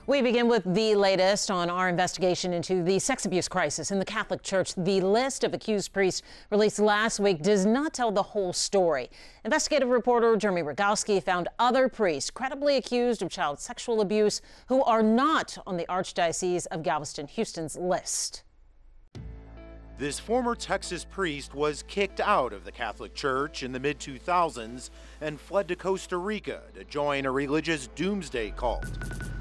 We begin with the latest on our investigation into the sex abuse crisis in the Catholic Church. The list of accused priests released last week does not tell the whole story. Investigative reporter Jeremy Rogowski found other priests credibly accused of child sexual abuse who are not on the Archdiocese of Galveston-Houston's list. This former Texas priest was kicked out of the Catholic Church in the mid-2000s and fled to Costa Rica to join a religious doomsday cult.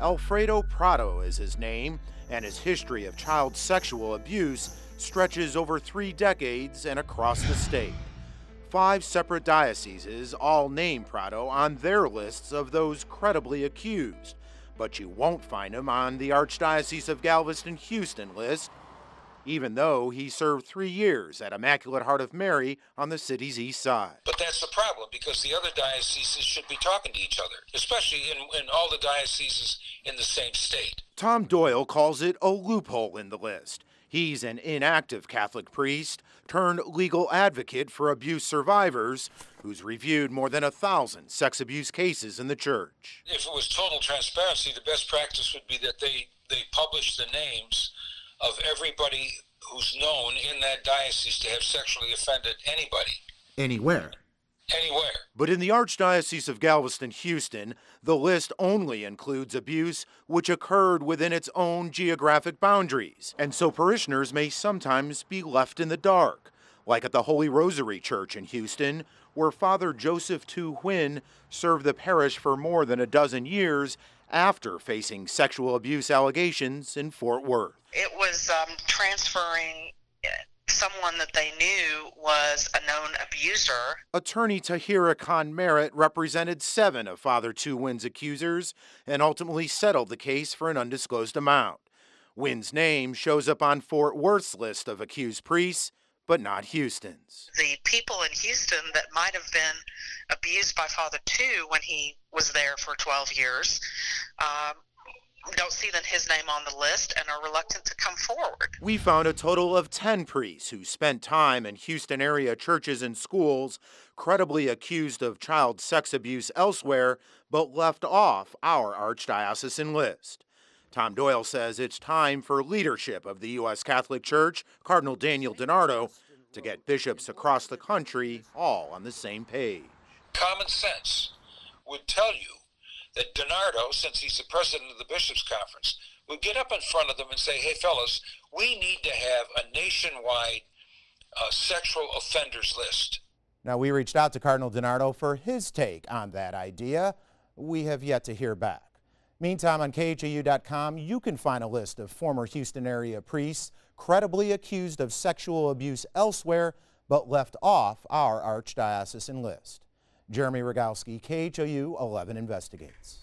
Alfredo Prado is his name, and his history of child sexual abuse stretches over 3 decades and across the state. 5 separate dioceses all name Prado on their lists of those credibly accused, but you won't find him on the Archdiocese of Galveston-Houston list, even though he served 3 years at Immaculate Heart of Mary on the city's east side. But that's the problem, because the other dioceses should be talking to each other, especially in all the dioceses in the same state. Tom Doyle calls it a loophole in the list. He's an inactive Catholic priest turned legal advocate for abuse survivors who's reviewed more than 1,000 sex abuse cases in the church. If it was total transparency, the best practice would be that they publish the names of everybody who's known in that diocese to have sexually offended anybody. Anywhere. Anywhere. But in the Archdiocese of Galveston-Houston, the list only includes abuse which occurred within its own geographic boundaries, and so parishioners may sometimes be left in the dark, like at the Holy Rosary Church in Houston, where Father Joseph Tu Huynh served the parish for more than a dozen years after facing sexual abuse allegations in Fort Worth. It was transferring someone that they knew was a known abuser. Attorney Tahira Khan Merritt represented 7 of Father Tu Huynh's accusers and ultimately settled the case for an undisclosed amount. Huynh's name shows up on Fort Worth's list of accused priests, but not Houston's. The people in Houston that might have been abused by Father Tu when he was there for 12 years don't see his name on the list and are reluctant to come forward. We found a total of 10 priests who spent time in Houston area churches and schools credibly accused of child sex abuse elsewhere, but left off our archdiocesan list. Tom Doyle says it's time for leadership of the U.S. Catholic Church, Cardinal Daniel DiNardo, to get bishops across the country all on the same page. Common sense would tell you that DiNardo, since he's the president of the Bishops' Conference, would get up in front of them and say, hey, fellas, we need to have a nationwide sexual offenders list. Now, we reached out to Cardinal DiNardo for his take on that idea. We have yet to hear back. Meantime, on KHOU.com, you can find a list of former Houston area priests credibly accused of sexual abuse elsewhere, but left off our archdiocesan list. Jeremy Rogowski, KHOU 11 Investigates.